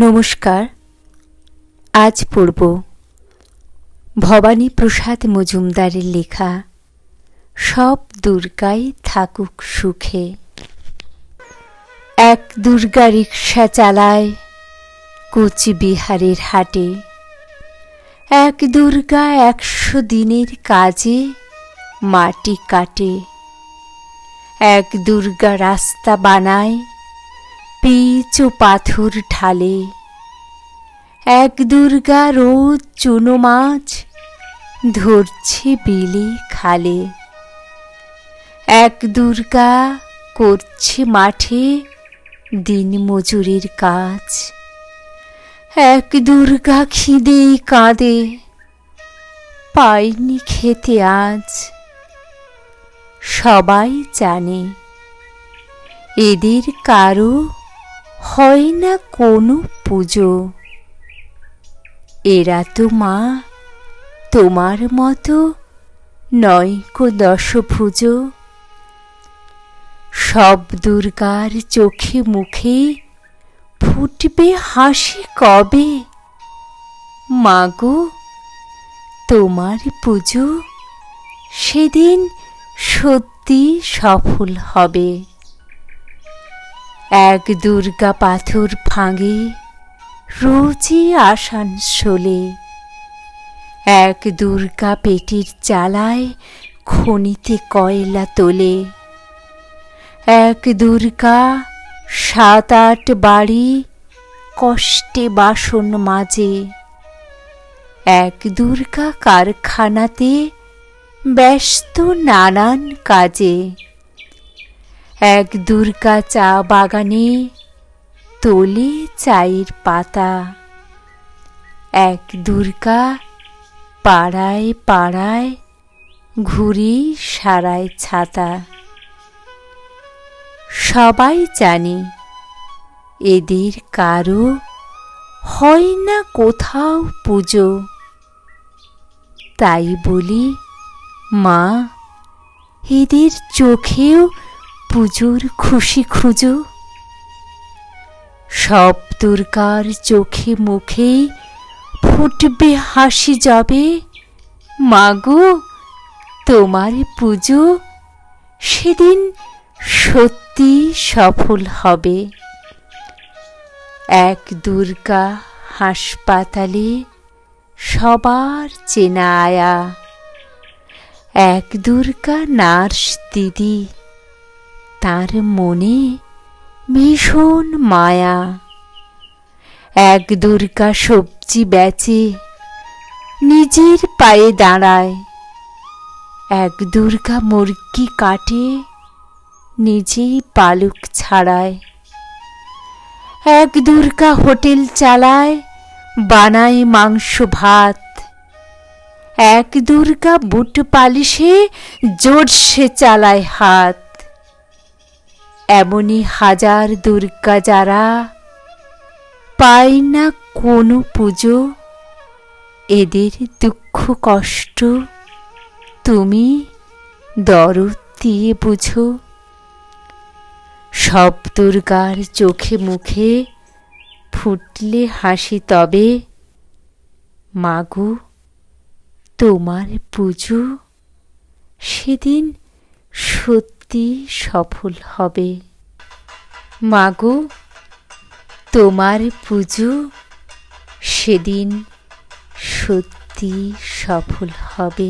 নমস্কার। আজ পড়ব ভবানী প্রসাদ মজুমদারের লেখা সব দুর্গাই থাকুক সুখে। এক দুর্গা রিক্সা চালায় কোচবিহারের হাটে। এক দুর্গা 100 দিনের কাজে মাটি কাটে। এক দুর্গা রাস্তা বানায় পিচ ও পাথর ঢালে। এক দুর্গা রোজ চুনো মাছ ধরছে বিলে খালে। এক দুর্গা করছে মাঠে দিনমজুরের কাজ। এক দুর্গা খিদে কাঁদে পায়নি খেতে আজ। সবাই জানে এদের কারো হয় না কোনো পুজো। এরা তো মা তোমার মতো নয় কো দশভুজ। সব দুর্গার চোখে মুখে ফুটবে হাসি কবে। মাগো তোমার পুজো সেদিন সত্যি সফল হবে। এক দুর্গা পাথর ভাঙে রোজই আসানসোলে। এক দুর্গা পেটির চালায় খনিতে কয়লা তোলে। এক দুর্গা 7-8 বাড়ি কষ্টে বাসন মাজে। এক দুর্গা কারখানাতে ব্যস্ত নানান কাজে। এক দুর্গা চা বাগানে তোলে চায়ের পাতা। এক দুর্গা পাড়ায় পাড়ায় ঘুরে সারায় ছাতা। সবাই জানে এদের কারো হয় না কোথাও পুজো। তাই বলি মা এদের চোখেও পুজোর খুশি খুঁজো। সব দুর্গার চোখে মুখে ফুটবে হাসি যবে। মাগো তোমার পুজো সেদিন সত্যি সফল হবে। এক দুর্গা হাসপাতালে সবার চেনা আয়া। এক দুর্গা নার্স দিদি তার মনে ভীষণ মায়া। এক দুর্গা সবজি বেচে নিজের পায়ে দাঁড়ায়। এক দুর্গা মুরগি কাটে নিজেই পালক ছাড়ায়। এক দুর্গা হোটেল চালায় বানায় মাংস ভাত। এক দুর্গা বুট পালিশে জোরসে চালায় হাত। এমনই হাজার দুর্গা যারা পায় না কোনো পুজো। এদের দুঃখ কষ্ট তুমি দরদ দিয়ে বুঝো। সব দুর্গার চোখে মুখে ফুটলে হাসি তবে। মাগো তোমার পুজো সেদিন সত্যি সফল হবে। মাগো তোমার পুজো সেদিন সত্যি সফল হবে।